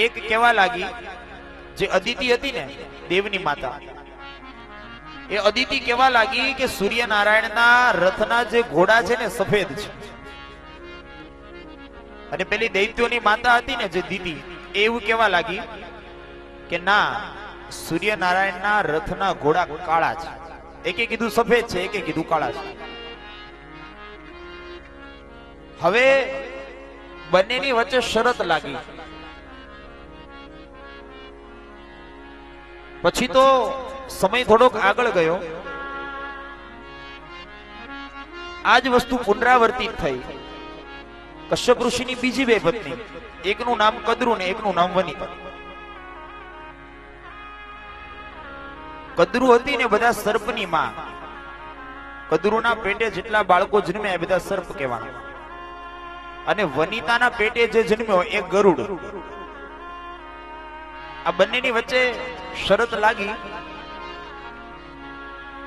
એક કેવા લાગી, જે અદિતિ હતી ને દેવની માતા, એ અદિતિ કેવા લાગી કે સૂર્યનારાયણના રથના જે ઘોડા છે ને સફેદ છે. અને પેલી દૈત્યોની માતા હતી ને જે દીતિ, એવું કેવા લાગી કે ના, સૂર્યનારાયણના રથના ઘોડા કાળા છે. એકે કીધું સફેદ છે, એકે કીધું કાળા છે. હવે બંનેની વચ્ચે શરત લાગી. પછી તો સમય થોડોક આગળ ગયો. આજ વસ્તુ પુનરાવર્તિત થઈ. કશ્યપ ઋષિની બીજી બે પત્ની, એકનું નામ કદ્રુ ને એકનું નામ વનિતા. કદ્રુ હતી ને બધા સર્પની માં. કદ્રુના પેટે જેટલા બાળકો જન્મ્યા એ બધા સર્પ કહેવાના. અને વનિતાના પેટે જે જન્મ્યો એ ગરુડ. આ બંનેની વચ્ચે શરત લાગી.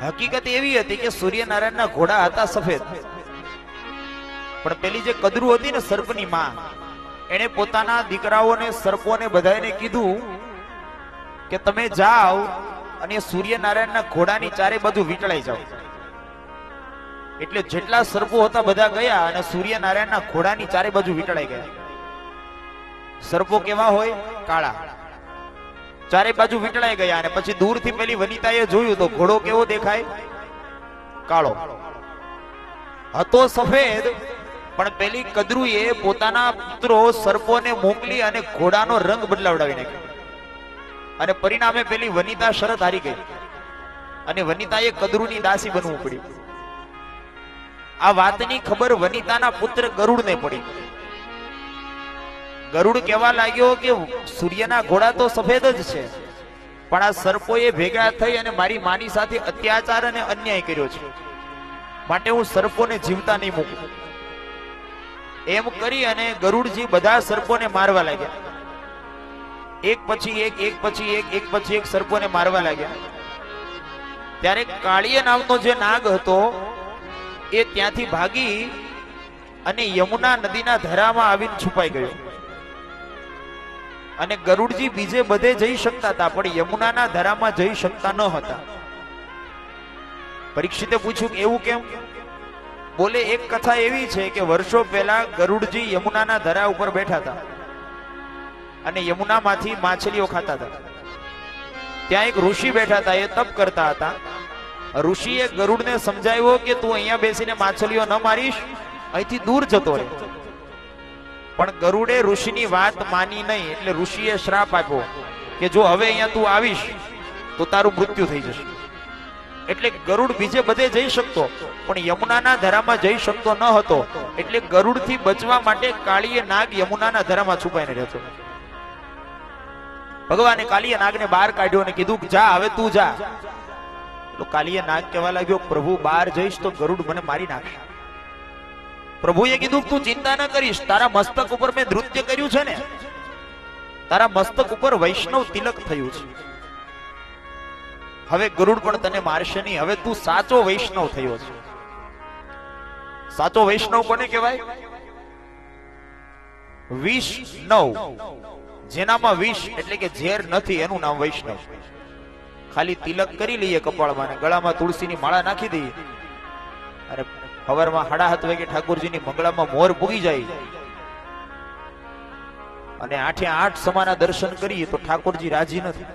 હકીકત એવી હતી કે સૂર્યનારાયણના ઘોડા હતા સફેદ, પણ પેલી જે કદ્રુ હતી ને સર્પની માં, એને પોતાના દીકરાઓને સર્પોને બધાને કીધું કે તમે જાઓ અને સૂર્યનારાયણના ઘોડાની ચારે બાજુ વીંટળાઈ જાઓ. એટલે જેટલા સર્પો હતા બધા ગયા અને સૂર્યનારાયણના ઘોડાની ચારે બાજુ વીંટળાઈ ગયા. સર્પો કેવા હોય? કાળા. ચારે બાજુ વીંટળાઈ ગયા. અને પછી દૂરથી પેલી વનિતાએ જોયું તો ઘોડો કેવો દેખાય? કાળો. હતો સફેદ, પણ પેલી કદ્રુએ પોતાના પુત્રો સર્પોને મોકલી અને ઘોડાનો રંગ બદલાવડાવી નાખ્યો. અને પરિણામે પેલી વનિતા શરત હારી ગઈ અને વનિતાએ કદ્રુની દાસી બનવું પડ્યું. આ વાતની ખબર વનિતાના પુત્ર ગરુડને પડી. ગરુડ કહેવા લાગ્યો કે સૂર્યના ઘોડા તો સફેદ જ છે, પણ આ સર્પોએ ભેગા થઈ અને મારી માની સાથે અત્યાચાર અને અન્યાય કર્યો છે, માટે હું સર્પોને જીવતા નહીં મૂકું. એમ કરી અને ગરુડજી બધા સર્પોને મારવા લાગ્યા. એક પછી એક, એક પછી એક, એક પછી એક સર્પોને મારવા લાગ્યા. ત્યારે કાળીય નામનો જે નાગ હતો એ ત્યાંથી ભાગી અને યમુના નદીના ધરામાં આવીને છુપાઈ ગયો. અને ગરુડજી બીજે બધે જઈ શકતા હતા, પણ યમુનાના ધરામાં જઈ શકતા ન હતા. પરીક્ષિતે પૂછ્યું કે એવું કેમ? બોલે એક કથા એવી છે કે વર્ષો પહેલા ગરુડજી યમુનાના ધરા ઉપર બેઠા હતા અને યમુનામાંથી માછલીઓ ખાતા હતા. ત્યાં એક ઋષિ બેઠા હતા, એ તપ કરતા હતા. ઋષિએ ગરુડને સમજાવ્યો કે તું અહીંયા બેસીને માછલીઓ ન મારીશ, અહીંથી દૂર જતો રહે. પણ ગરુડે ઋષિની વાત માની નહીં. એટલે ઋષિએ શ્રાપ આપ્યો કે જો હવે અહીંયા તું આવીશ તો તારું મૃત્યુ થઈ જશે. એટલે ગરુડ બીજે બધે જઈ શકતો, પણ યમુનાના ધરામાં જઈ શકતો ન હતો. એટલે ગરુડથી બચવા માટે કાળીય નાગ યમુનાના ધરામાં છુપાઈને રહેતો. ભગવાને કાળીય નાગને બહાર કાઢ્યો અને કીધું જા, હવે તું જા. તો કાળીય નાગ કહેવા લાગ્યો પ્રભુ બહાર જઈશ તો ગરુડ મને મારી નાખશે. પ્રભુએ કીધું તું ચિંતા ન કરીશ, તારા મસ્તક ઉપર મેં નૃત્ય કર્યું છે ને, તારા મસ્તક ઉપર વૈષ્ણવ તિલક થયું છે. હવે ગરુડ પણ તને મારશે નહીં. હવે તું સાચો વૈષ્ણવ થયો છે. સાચો વૈષ્ણવ કોને કહેવાય? વિષ્ણવ. જેનામાં વિષ એટલે કે ઝેર નથી એનું નામ વૈષ્ણવ. ખાલી તિલક કરી લઈએ કપાળમાં ને ગળામાં તુલસીની માળા નાખી દઈએ અને સવારમાં 7:30 વાગે ઠાકોરજીની મંગળામાં મોર પૂગી જાય અને 8 સમાના દર્શન કરીએ તો ઠાકોરજી રાજી નથી.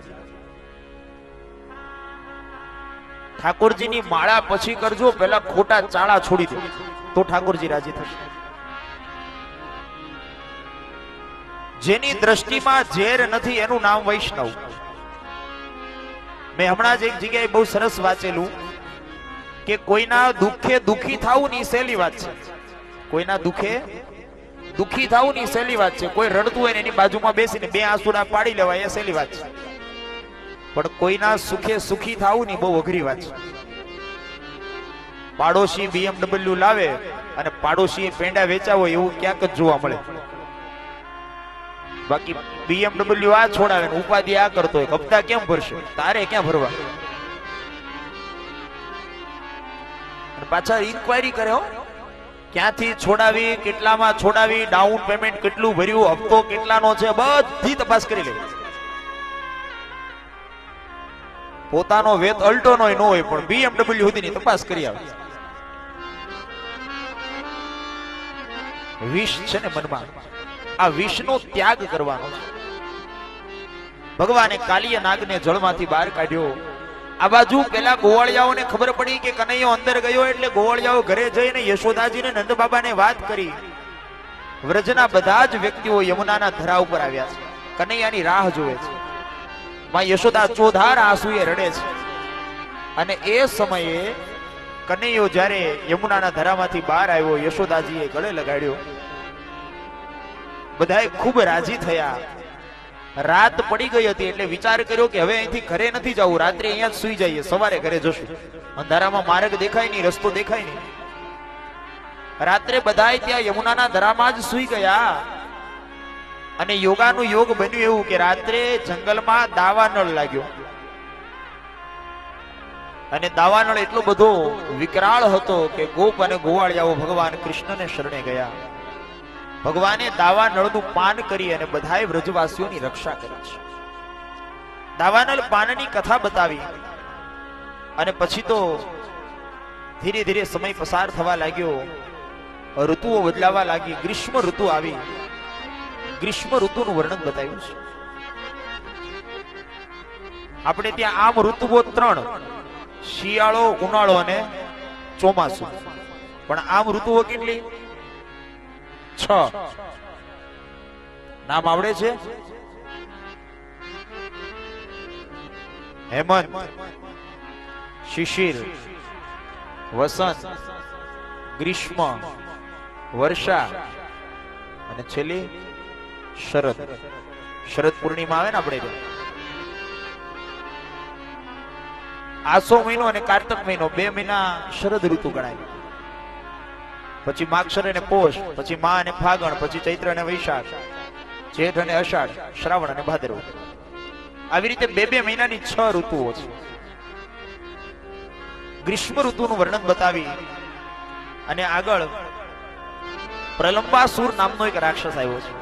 ઠાકોરજીની માળા પછી કરજો, પહેલા ખોટા ચાળા છોડી દો તો ઠાકોરજી રાજી થશે. જેની દ્રષ્ટિમાં ઝેર નથી એનું નામ વૈષ્ણવ. મેં હમણાં જ એક જગ્યાએ બહુ સરસ વાંચેલું કે કોઈના દુઃખે દુઃખી થવું ની સહેલી વાત છે. કોઈના દુઃખે દુઃખી થવું ની સહેલી વાત છે. કોઈ રડતું હોય ને એની બાજુમાં બેસીને 2 આંસુડા પાડી લેવાય એ સહેલી વાત છે. પણ કોઈના સુખે સુખી થવું ની બહુ અઘરી વાત છે. પાડોશી BMW લાવે અને પાડોશી પેંડા વેચાવો એવું ક્યાંક જ જોવા મળે. બાકી BMW આ છોડાવે ને ઉપાધિ આ કરતો હોય, હપ્તા કેમ ભરશે? તારે ક્યાં ભરવા? પાછા ઇન્ક્વાયરી કરે હો ક્યાંથી છોડાવી, કેટલામાં છોડાવી, ડાઉન પેમેન્ટ કેટલું ભર્યું, હપ્તો કેટલાનો છે, બધી તપાસ કરી લે. પોતાનો વેત અલ્ટો નો ન હોય પણ BMW સુધીની તપાસ કરી આવે. વિષ છે ને મનમાં, આ વિષનો ત્યાગ કરવાનો છે. ભગવાને કાલિય નાગને જળમાંથી બહાર કાઢ્યો. આ બાજુ પેલા ગોવાળિયાઓને ખબર પડી કે કનૈયો અંદર ગયો એટલે ગોવાળિયાઓ ઘરે જઈને યશોદાજીને નંદ બાબાને વાત કરી. વ્રજના બધા જ વ્યક્તિઓ યમુનાના ધરા ઉપર આવ્યા છે, કનૈયાની રાહ જોવે છે. માં યશોદા ચોધાર આંસુએ રડે છે. અને એ સમયે કનૈયો જ્યારે યમુનાના ધરામાંથી બહાર આવ્યો, યશોદાજીએ ગળે લગાડ્યો. બધાએ ખૂબ રાજી થયા. રાત પડી ગઈ હતી એટલે વિચાર કર્યો કે હવે અહીંથી ઘરે નથી જવું, રાત્રે અહીંયા જ સુઈ જઈએ, સવારે ઘરે જશું. અંધારામાં માર્ગ દેખાય નહીં, રસ્તો દેખાય નહીં. રાત્રે બધાય ત્યાં યમુનાના ધરામાં જ સુઈ ગયા. અને યોગાનું યોગ બન્યું એવું કે રાત્રે જંગલમાં દાવાનળ લાગ્યો. અને દાવાનળ એટલો બધો વિકરાળ હતો કે ગોપ અને ગોવાળિયાઓ ભગવાન કૃષ્ણને શરણે ગયા. ભગવાને દાવાનળનું પાન કરી અને બધાય વ્રજવાસીઓની રક્ષા કરી છે. દાવાનળ પાનની કથા બતાવી. અને પછી તો ધીરે ધીરે સમય પસાર થવા લાગ્યો, ઋતુઓ બદલાવા લાગી. ગ્રીષ્મ ઋતુ આવી. ગ્રીષ્મ ઋતુનું વર્ણન બતાવ્યું છે. આપણે ત્યાં આમ ઋતુઓ 3: શિયાળો, ઉનાળો અને ચોમાસું. પણ આમ ઋતુઓ કેટલી? 6. નામ આવડે છે? હેમંત, શિશિર, વસંત, ગ્રીષ્મ, વર્ષા અને છેલ્લી શરદ. શરદ પૂર્ણિમા આવે ને આપણે આસો મહિનો અને કારતક મહિનો, 2 મહિના શરદ ઋતુ ગણાય. પછી માગશર અને પોષ, પછી મા અને ફાગણ, પછી ચૈત્ર અને વૈશાખ, જેઠ અને અષાઢ, શ્રાવણ અને ભાદરવો. આવી રીતે 2 મહિનાની 6 ઋતુઓ છે. ગ્રીષ્મ ઋતુનું વર્ણન બતાવી અને આગળ પ્રલંબાસુર નામનો એક રાક્ષસ આવ્યો છે.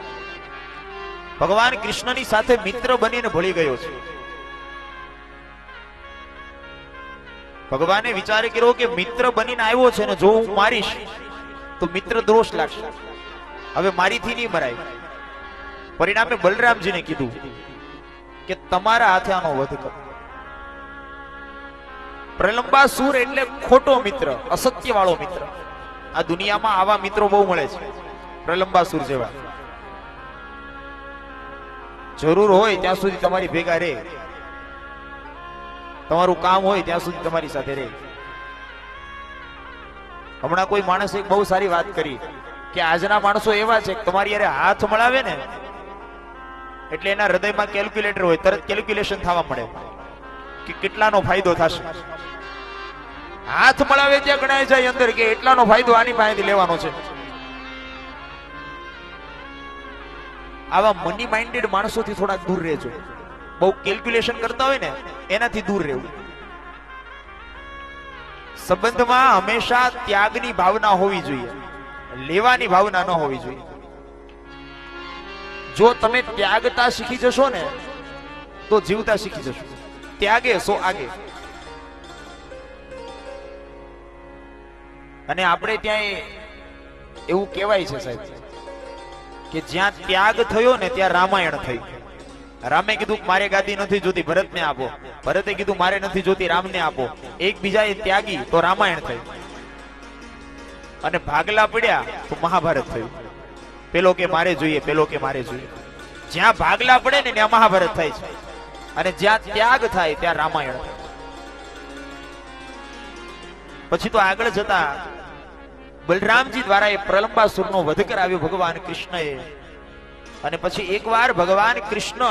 ભગવાન કૃષ્ણની સાથે મિત્ર બનીને ભળી ગયો છે. ભગવાને વિચાર કર્યો કે મિત્ર બનીને આવ્યો છે ને જો હું મારીશ તો મિત્ર દોષ લાગશે, હવે મારીથી નહીં મરાય. પરિણામે બલરામજીને કીધું કે તમારા હાથે આનો વધ કરો. પ્રલંબાસુર એટલે ખોટો મિત્ર, અસત્ય વાળો મિત્ર. આ દુનિયામાં આવા મિત્રો બહુ મળે છે, પ્રલંબાસુર જેવા. જરૂર હોય ત્યાં સુધી તમારી ભેગા રહે, તમારું કામ હોય ત્યાં સુધી તમારી સાથે રહે. હમણાં કોઈ માણસે એક બહુ સારી વાત કરી કે આજના માણસો એવા છે કે તમારી યારે હાથ મળાવે ને એટલે એના હૃદયમાં કેલ્ક્યુલેટર હોય, તરત કેલ્ક્યુલેશન થવા મળે કે કેટલાનો ફાયદો થશે. હાથ મળાવે ત્યાં ગણાય જાય અંદર કે એટલાનો ફાયદો આની પાસેથી લેવાનો છે. આવા મની માઇન્ડેડ માણસોથી થોડા દૂર રહેજો. બહુ કેલ્ક્યુલેશન કરતા હોય ને એનાથી દૂર રહેવું. સંબંધમાં હંમેશા ત્યાગની ભાવના હોવી જોઈએ, લેવાની ભાવના ન હોવી જોઈએ. જો તમે ત્યાગતા શીખી જશો ને તો જીવતા શીખી જશો. ત્યાગે સો આગે. અને આપણે ત્યાં એવું કહેવાય છે સાહેબ કે જ્યાં ત્યાગ થયો ને ત્યાં રામાયણ થઈ. રામે કીધું મારે ગાદી નથી જોતી, ભરતને આપો. ભરતે કીધું મારે નથી જોતી, રામને આપો. એકબીજાએ ત્યાગી તો રામાયણ થઈ. અને ભાગલા પડ્યા તો મહાભારત થયું. પેલો કે મારે જોઈએ, પેલો કે મારે જોઈએ. જ્યાં ભાગલા પડે ને ત્યાં મહાભારત થાય છે, અને જ્યાં ત્યાગ થાય ત્યાં રામાયણ થાય. પછી તો આગળ જતા બલરામજી દ્વારા એ પ્રલંબાસુરનો વધ કરાવ્યો ભગવાન કૃષ્ણએ. અને પછી એકવાર ભગવાન કૃષ્ણ,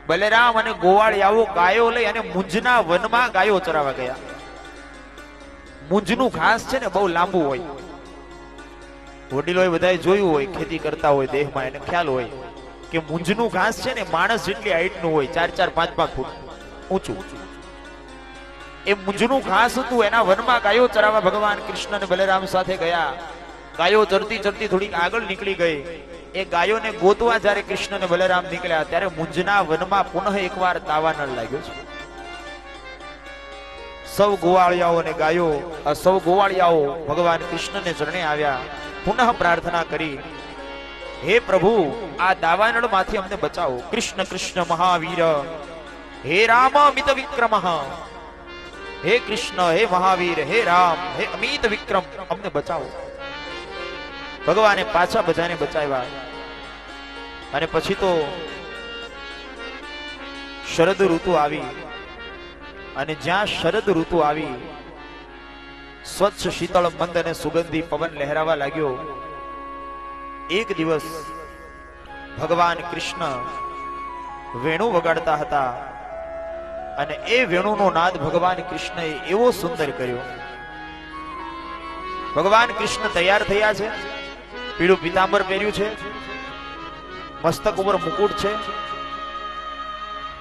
બલરામ અને ગોવાળિયાઓ ગાયો લઈ અને મુંજના વનમાં ગાયો ચરાવવા ગયા. મુંજનું ઘાસ છે ને બહુ લાંબુ હોય. વડીલોએ બધાએ જોયું હોય, ખેતી કરતા હોય દેહમાં એને ખ્યાલ હોય કે મુંજનું ઘાસ છે ને માણસ જેટલી હાઈટનું હોય, 4-4, 5-5 ફૂટ ઊંચું. એ મુંજનું ઘાસ હતું, એના વનમાં ગાયો ચરાવવા ભગવાન કૃષ્ણ અને બલરામ સાથે ગયા. ગાયો ચરતી ચરતી થોડીક આગળ નીકળી ગઈ. એ ગાયોને ગોતવા જ્યારે કૃષ્ણ અને બલરામ નીકળ્યા ત્યારે મુંજના વનમાં પુનઃ એકવાર દાવાનળ લાગ્યો છે. સૌ ગોવાળિયાઓ અને ગાયો, સૌ ગોવાળિયાઓ ભગવાન કૃષ્ણને ચરણે આવ્યા. પુનઃ પ્રાર્થના કરી, હે પ્રભુ, આ દાવાનળ માંથી અમને બચાવો. કૃષ્ણ કૃષ્ણ મહાવીર, હે રામ અમિત વિક્રમ, હે કૃષ્ણ, હે મહાવીર, હે રામ, હે અમિત વિક્રમ, અમને બચાવો. ભગવાને પાછા બધાને બચાવ્યા. અને પછી તો શરદ ઋતુ આવી. અને જ્યાં શરદ ઋતુ આવી, સ્વચ્છ શીતળ મંદ અને સુગંધી પવન લહેરાવા લાગ્યો. એક દિવસ ભગવાન કૃષ્ણ વેણુ વગાડતા હતા અને એ વેણુનો નાદ ભગવાન કૃષ્ણએ એવો સુંદર કર્યો. ભગવાન કૃષ્ણ તૈયાર થયા છે. પીળું પીતાંબર પહેર્યું છે, મસ્તક ઉપર મુકુટ છે,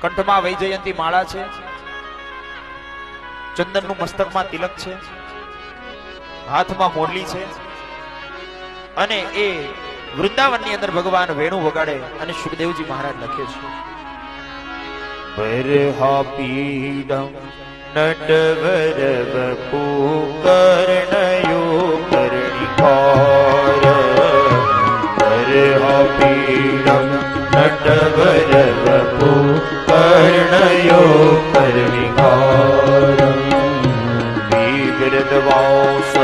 કંઠમાં વૈજયંતી માળા છે, ચંદનનું મસ્તકમાં તિલક છે, હાથમાં મોરલી છે. અને એ વૃંદાવનની અંદર ભગવાન વેણુ વગાડે અને સુખદેવજી મહારાજ લખે છે, બરહા પીડમ નટવર વપુ કર્ણયો કર્ણિકાર, બરહા પીડમ નટવર વપુ કર્ણયો કર્ણિકાર, વિગ્રદવાંસ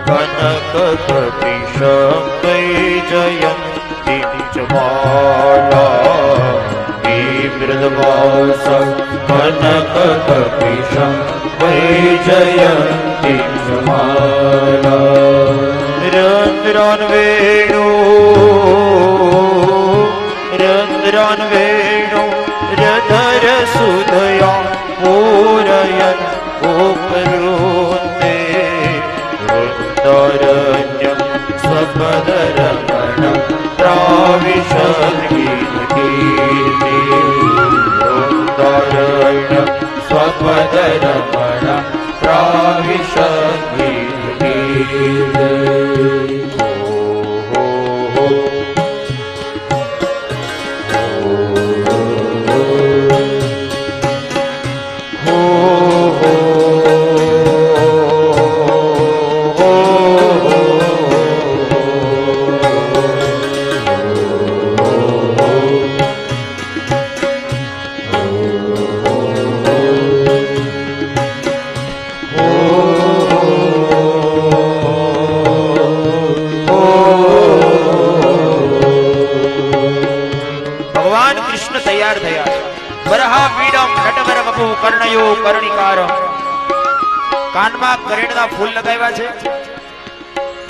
કનક કપિશમ વૈજયંતી ચ માલા, વિગ્રદવાંસ કનક કપિશમ વૈજયંતી ચ માલા, રંદ્રન વેણુ રંદ્રન વેણુ રધર સુધયા પૂરયન ગોપરોતે વૃંદારણ્યમ સ્વપદરમણમ પ્રાવિશદ્ગીત કીર્તિ, વૃંદારણ્યમ સ્વપદરમણમ પ્રાવિશદ્ગીત કીર્તિ. કાનમાં કરેણના ફૂલ લગાવ્યા છે,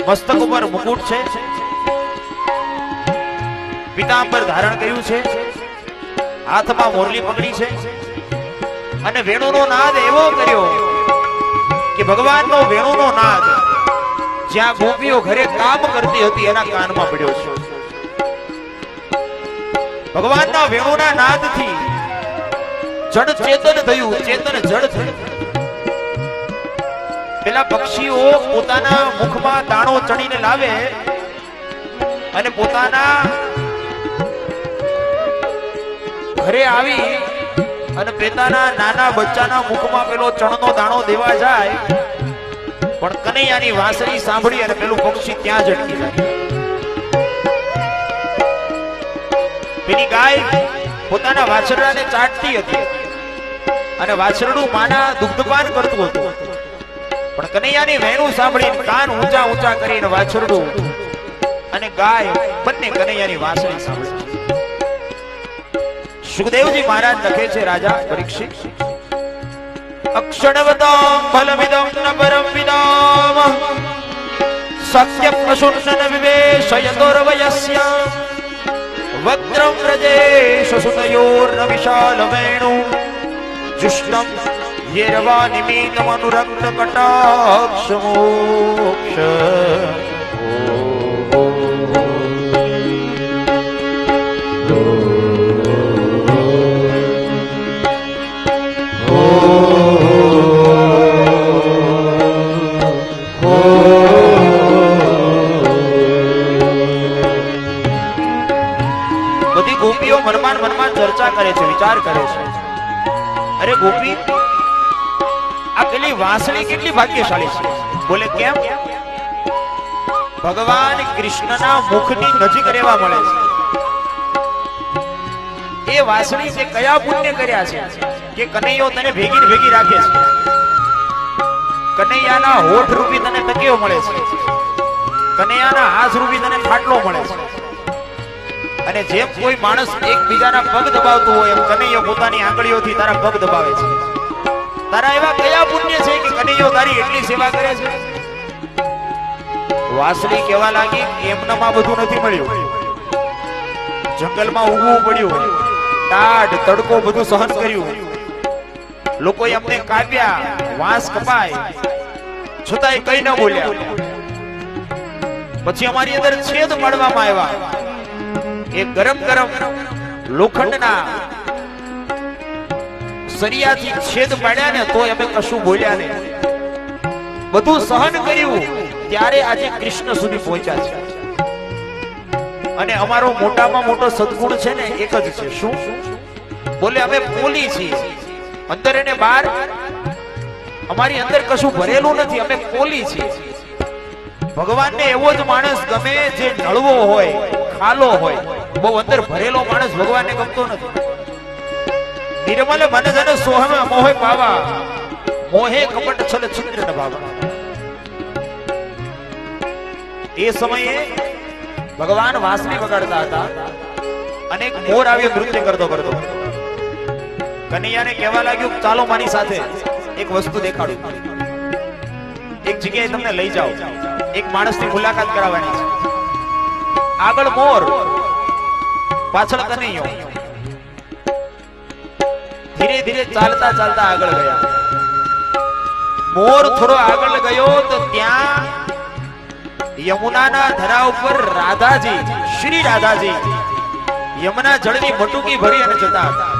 મસ્તક ઉપર મુકુટ છે, પીતાંબર ધારણ કર્યું છે, હાથમાં મોરલી પકડી છે અને વેણુનો નાદ એવો કર્યો કે ભગવાનનો વેણુનો નાદ જ્યાં ગોપીઓ ઘરે કામ કરતી હતી એના કાનમાં પડ્યો છે. ભગવાનના વેણુના નાદથી જડ ચેતન થયું, ચેતન જડ થયું. પેલા પક્ષીઓ પોતાના મુખમાં દાણો ચડીને લાવે અને પોતાના ઘરે આવી અને પોતાના નાના બચ્ચાના મુખમાં પેલો ચણનો દાણો દેવા જાય, પણ કનૈયાની વાંસળી સાંભળી અને પેલું પક્ષી ત્યાં જ અટકી જાય. પેલી ગાય પોતાના વાછરડાને ચાટતી હતી અને વાછરડું માના દુગ્ધપાન કરતું હતું, પણ કનૈયાની વેણુ સાંભળીને કાન ઊંચા ઊંચા કરીને વાછરડું અને ગાય બંને કનૈયાની વાંસળી સાંભળી. સુખદેવજી મહારાજ લખે છે, રાજા પરીક્ષિત, અક્ષણવતામ ફલમિદમ ન પરમ વિદામ સત્યમ અશુન્ન વિવેશયતોર્વયસ્ય વક્ત્રમ વ્રજેશ સુતયોર્ન વિશાલ વેણુ જુષ્ટમ યેરવા નિમિતમનુરક્ત કટાક્ષ મોક્ષ. ભગવાન મનમાં ચર્ચા કરે છે, વિચાર કરે છે, અરે ગોપી, આ પેલી વાંસળી કેટલી ભાગ્યશાળી છે. બોલે કેમ? ભગવાન કૃષ્ણના મુખની નજીક રહેવા મળે છે. એ વાંસળી તે કયા પુણ્ય કર્યા છે કે કનૈયો તને ભેગી ભેગી રાખે છે. કનૈયાના હોઠ રૂપી તને તકિયો મળે છે, કનૈયાના હાથ રૂપી તને ખાટલો મળે છે. અને જેમ કોઈ માણસ એકબીજાના પગ દબાવતું હોય એમ કનૈયો પોતાની આંગળીઓથી તારા પગ દબાવે છે. તારા એવા કયા પુણ્ય છે કે કનૈયો તારી એટલી સેવા કરે છે? વાંસળી કહેવા લાગી, એમનામાં બધું નથી મળ્યું. જંગલમાં ઊભું પડ્યું, ટાઢ તડકો બધું સહન કર્યું, લોકોએ અમને કાપ્યા, વાંસ કપાય, છતાંય કઈ ન બોલ્યા. પછી અમારી અંદર છેદ પાડવામાં આવ્યા. એ ગરમ ગરમ લોખંડના સરિયાથી છેદ પાડ્યા ને તોય અમે કશું બોલ્યા નહીં. બધું સહન કર્યું, ત્યારે આજે કૃષ્ણ સુધી પહોંચ્યા છે. અને અમારો મોટામાં મોટો સદગુણ છે ને એક જ છે. શું? બોલે અમે પોલી છીએ, અંદર અને બહાર અમારી અંદર કશું ભરેલું નથી, અમે પોલી છીએ. ભગવાનને એવો જ માણસ ગમે જે નળવો હોય, ખાલો હોય. બહુ અંદર ભરેલો માણસ ભગવાનને ગમતો નથી. નિર્મલ મન જન સોહમ મોહે પાવા, મોહે કપટ છલ છિદ્ર ન ભાવા. એ સમયે ભગવાન વાંસળી વગાડતા હતા અને એક મોર આવ્યો નૃત્ય કરતો કરતો. કનૈયાને કહેવા લાગ્યું, ચાલો મારી સાથે એક વસ્તુ દેખાડું, એક જગ્યાએ તમને લઈ જાઓ, એક માણસની મુલાકાત કરાવવાની છે. આગળ મોર, પાછળ કનૈયો. ધીરે ધીરે ચાલતા ચાલતા આગળ ગયા. મોર થોડો આગળ ગયો તો ત્યાં યમુનાના ધરા ઉપર રાધાજી, શ્રી રાધાજી યમુના જળની મટુકી ભરી અને જતા હતા.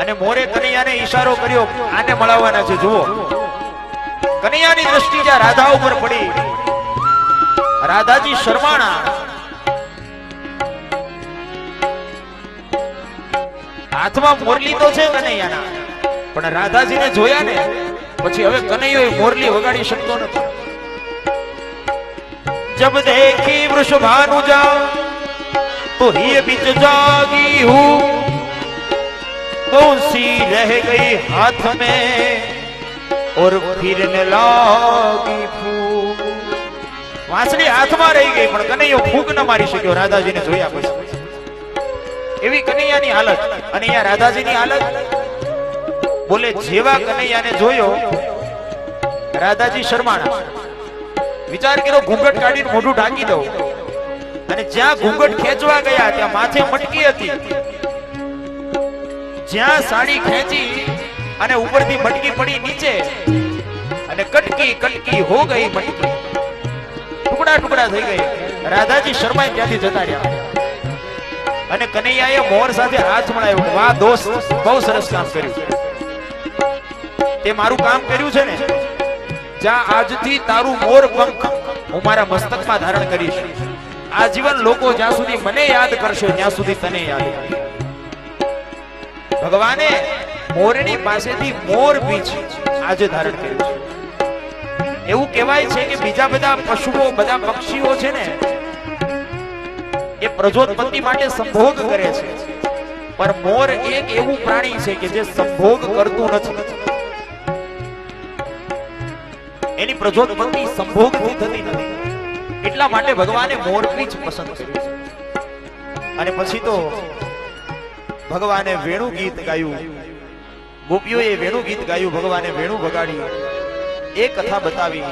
અને મોરે કનૈયાને ઈશારો કર્યો, આને મળાવવાના છે. જુઓ, કનૈયાની દ્રષ્ટિ જ્યાં રાધા ઉપર પડી, રાધાજી શરમાણા. હાથમાં મોરલી તો છે કનૈયાના, પણ રાધાજીને જોયા ને પછી હવે કનૈયો મોરલી વગાડી શકતો નથી. जब देखी वृषभानुजा तो ही बीच जागी हूँ, कौन सी रह गई हाथ में और फिरने लागी फूक. વાંસળી હાથમાં રહી ગઈ પણ કનૈયો ફૂંક ન મારી શક્યો રાધાજીને જોયા પછી. એવી કનૈયાની હાલત. અને અહીંયા રાધાજીની હાલત. બોલે જેવા કનૈયાને જોયો રાધાજી શરમાણા. વિચાર કર્યો, ઘૂંઘટ કાઢીને મોઢું ઢાંકી દઉં. અને જ્યાં ઘૂંઘટ ખેંચવા ગયા ત્યાં માથે મટકી હતી. જ્યાં સાડી ખેંચી અને ઉપરથી મટકી પડી નીચે અને કટકી કટકી હો ગઈ મટકી, ટુકડા ટુકડા થઈ ગઈ. રાધાજી શરમાઈ ત્યાંથી જતા રહ્યા. અને કનૈયાએ મોર સાથે હાથ મળાવ્યો. વાહ દોસ્ત, બહુ સરસ કામ કર્યું. તે મારું કામ કર્યું છે ને, જ્યાં આજથી તારું મોર પંખ હું મારા મસ્તકમાં ધારણ કરીશ. આજીવન લોકો જ્યાં સુધી મને યાદ કરશે ત્યાં સુધી તને યાદ કરશે. ભગવાને મોરની પાસેથી મોર પીછ આજે ધારણ કર્યું છે. એવું કહેવાય છે કે બીજા બધા પશુઓ, બધા પક્ષીઓ છે ને, એ પ્રજોત્પત્તિ માટે સંભોગ કરે છે, પણ મોર એક એવું પ્રાણી છે કે જે સંભોગ કરતું નથી. એની પ્રજોત્પત્તિ સંભોગથી થતી નથી. એટલા માટે ભગવાને મોરપીંછ પસંદ કર્યું. અને પછી તો ભગવાને વેણુ ગીત ગાયું, ગોપીઓએ વેણુ ગીત ગાયું, ભગવાને વેણુ વગાડી, એ કથા બતાવી.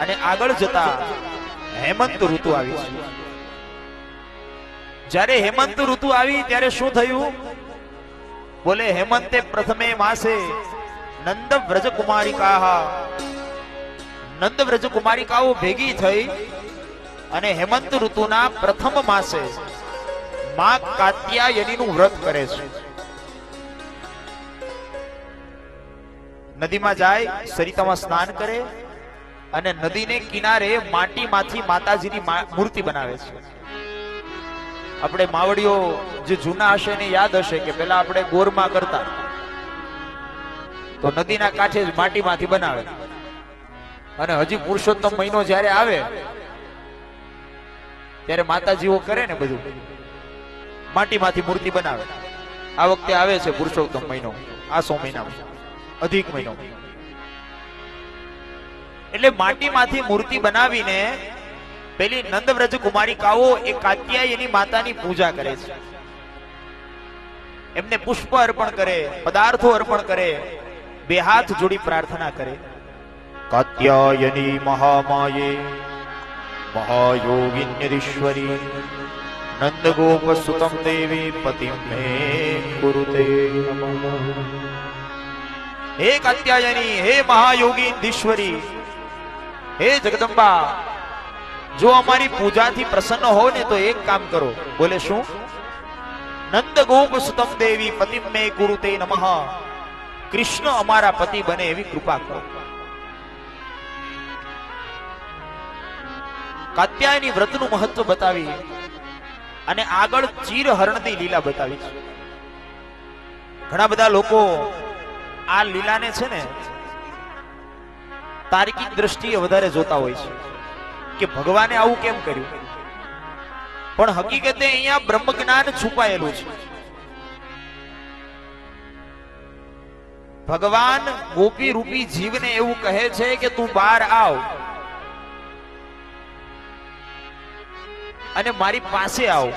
અને આગળ જતા હેમંત ઋતુ આવી છે. જ્યારે હેમંત ઋતુ આવી ત્યારે શું થયું? બોલે હેમંતે પ્રથમે માસે નંદ વ્રજ કુમારિકા, નંદ વ્રજ કુમારિકાઓ ભેગી થઈ અને હેમંત ઋતુના પ્રથમ માસે માં કાત્યાયનીનું વ્રત કરે છે. નદીમાં જાય, સરિતામાં સ્નાન કરે અને નદીને કિનારે માટીમાંથી માતાજીની મૂર્તિ બનાવે છે. આપણે માવડીઓ જે જૂના હશે એને યાદ હશે કે પેલા આપણે ગોરમાં કરતા તો નદીના કાંઠે જ માટીમાંથી બનાવે, અને હજી પુરુષોત્તમ મહિનો જ્યારે આવે ત્યારે માતાજીઓ કરે ને બધું માટીમાંથી મૂર્તિ બનાવે. આ વખતે આવે છે પુરુષોત્તમ મહિનો, આસો મહિનામાં અધિક મહિનો, એટલે માટીમાંથી મૂર્તિ બનાવીને પેલી નંદવ્રજ કુમારિકાઓ એ કાત્યાયની માતાની પૂજા કરે છે. એમને પુષ્પ અર્પણ કરે, પદાર્થો અર્પણ કરે, બે હાથ જોડી પ્રાર્થના કરે. કાત્યાયની મહામાયે મહાયોગિન્યરીશ્વરી નંદગોપ સુતમ દેવી પતિમ મે કુરુતે નમઃ. હે કાત્યાયની, હે મહાયોગીન્દ્રીશ્વરી, હે જગદંબા, જો અમારી પૂજાથી પ્રસન્ન હો ને તો એક કામ કરો. બોલે શું? નંદગોપ સુતમ દેવી પતિમ મે કુરુતે નમઃ. કૃષ્ણ અમારા પતિ બને એવી કૃપા કરો. કાત્યાયની વ્રતનું મહત્વ બતાવી અને આગળ ચીરહરણની લીલા બતાવી છે. ઘણા બધા લોકો આ લીલાને છે ને તાર્કિક દ્રષ્ટિએ વધારે જોતા હોય છે કે ભગવાને આવું કેમ કર્યું, પણ હકીકતે અહીંયા બ્રહ્મ જ્ઞાન છુપાયેલું છે. ભગવાન ગોપી રૂપી જીવને એવું કહે છે કે તું બહાર આવ અને મારી પાસે આવ.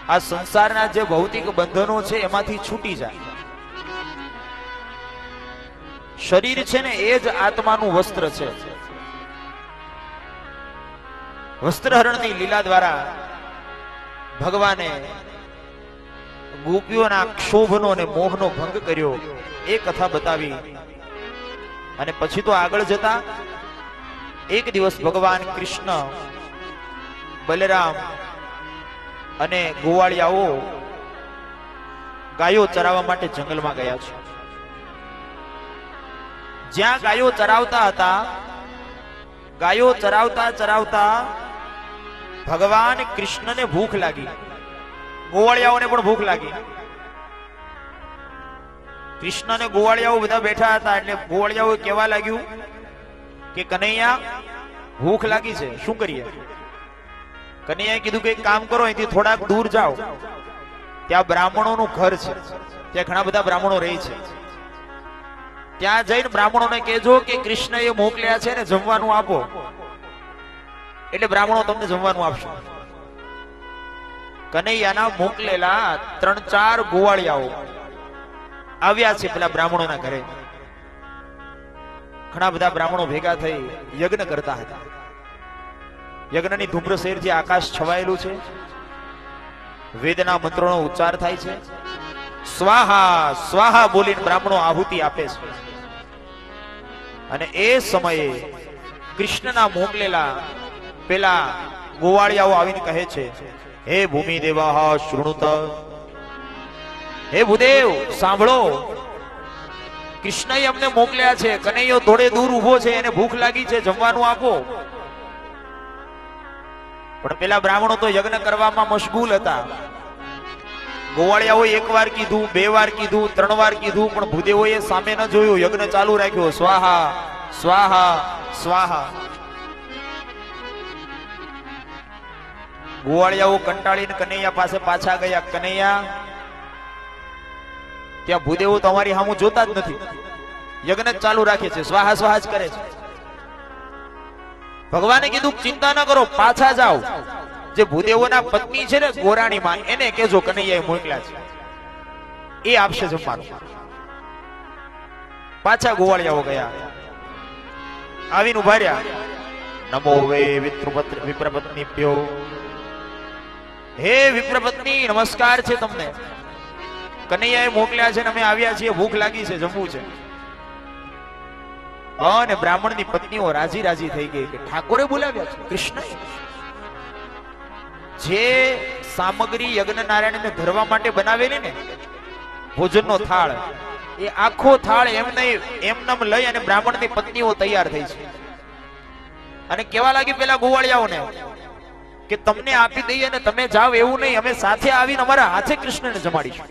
આ સંસારના જે ભૌતિક બંધનો છે એમાંથી છૂટી જાય. શરીર છે ને એ જ આત્માનું વસ્ત્ર છે. વસ્ત્રહરણની લીલા દ્વારા ભગવાને ગોપીઓના ક્ષોભનો અને મોહનો ભંગ કર્યો, એ કથા બતાવી. અને પછી તો આગળ જતા એક દિવસ ભગવાન કૃષ્ણ, બલરામ અને ગોવાળિયાઓ ગાયો ચરાવવા માટે જંગલમાં ગયા છે. જ્યાં ગાયો ચરાવતા હતા, ગાયો ચરાવતા ચરાવતા ભગવાન કૃષ્ણને ભૂખ લાગી, ગોવાળિયાઓને પણ ભૂખ લાગી. કૃષ્ણ અને ગોવાળિયાઓ બધા બેઠા હતા એટલે ગોવાળિયાઓ કહેવા લાગ્યું કે કનૈયા ભૂખ લાગી છે, શું કરીએ? કનૈયાએ કીધું કે એક કામ કરો, અહીંથી થોડાક દૂર જાઓ, ત્યાં બ્રાહ્મણોનું ઘર છે, ત્યાં ઘણા બધા બ્રાહ્મણો રહે છે, ત્યાં જઈને બ્રાહ્મણોને કહેજો કે કૃષ્ણએ મોકલ્યા છે ને જમવાનું આપો, એટલે બ્રાહ્મણો તમને જમવાનું આપશે. કનૈયાના મોકલેલા 3-4 ગોવાળિયાઓ આવ્યા છે પેલા બ્રાહ્મણોના ઘરે. ઘણા બધા બ્રાહ્મણો ભેગા થઈ યજ્ઞ કરતા હતા. યજ્ઞની ધૂમ્રસેરથી આકાશ છવાયેલું છે, વેદના મંત્રોનો ઉચ્ચાર થાય છે, સ્વાહા સ્વાહા બોલીને બ્રાહ્મણો આહુતિ આપે છે. અને એ સમયે કૃષ્ણના મોકલેલા પેલા ગોવાળિયાઓ આવીને કહે છે, હે ભૂમિ દેવાહ શૃણુત, હે ભૂદેવ સાંભળો, કૃષ્ણએ અમને મોકલ્યા છે, કનૈયો થોડે દૂર ઉભો છે, એને ભૂખ લાગી છે, જમવાનું આપો. પણ પેલા બ્રાહ્મણો તો યજ્ઞ કરવામાં મશગુલ હતા. ગોવાળિયાઓ 1 વાર કીધું, 2 વાર કીધું, 3 વાર કીધું, પણ ભૂદેવોએ સામે ન જોયું, યજ્ઞ ચાલુ રાખ્યો, સ્વાહા સ્વાહા સ્વાહા. ગોવાળિયાઓ કંટાળીને કનૈયા પાસે પાછા ગયા. કનૈયા, ત્યાં ભૂદેવો તમારી સામું જોતા જ નથી, યજ્ઞ જ ચાલુ રાખે છે, સ્વાહા સ્વાહા જ કરે છે. ભગવાને કીધું ચિંતા ન કરો, પાછા જાઓ. જે ભૂદેવોના પત્ની છે ને ગોરાણી માં, એને કહેજો કનૈયાએ મોકલ્યા છે, એ આપશે જમવાનું. પાછા ગોવાળિયાઓ ગયા, આવીને ઉભા રહ્યા. નમો વે વિપ્રપત્નીભ્યો, હે વિપ્રપત્ની નમસ્કાર છે તમને, કનૈયાએ મોકલ્યા છે ને અમે આવ્યા છીએ, ભૂખ લાગી છે, જમવું છે. અને બ્રાહ્મણની પત્નીઓ રાજી રાજી થઈ ગઈ કે ઠાકોરે બોલાવ્યા છે, કૃષ્ણ. જે સામગ્રી યજ્ઞ નારાયણને ધરવા માટે બનાવેલી ને ભોજનનો થાળ, એ આખો થાળ એમનેમ લઈ અને બ્રાહ્મણની પત્નીઓ તૈયાર થઈ છે. અને કેવા લાગી પેલા ગોવાળિયાઓને કે તમને આપી દઈએ અને તમે જાઓ એવું નહીં, અમે સાથે આવીને અમારા હાથે કૃષ્ણને જમાડીશું.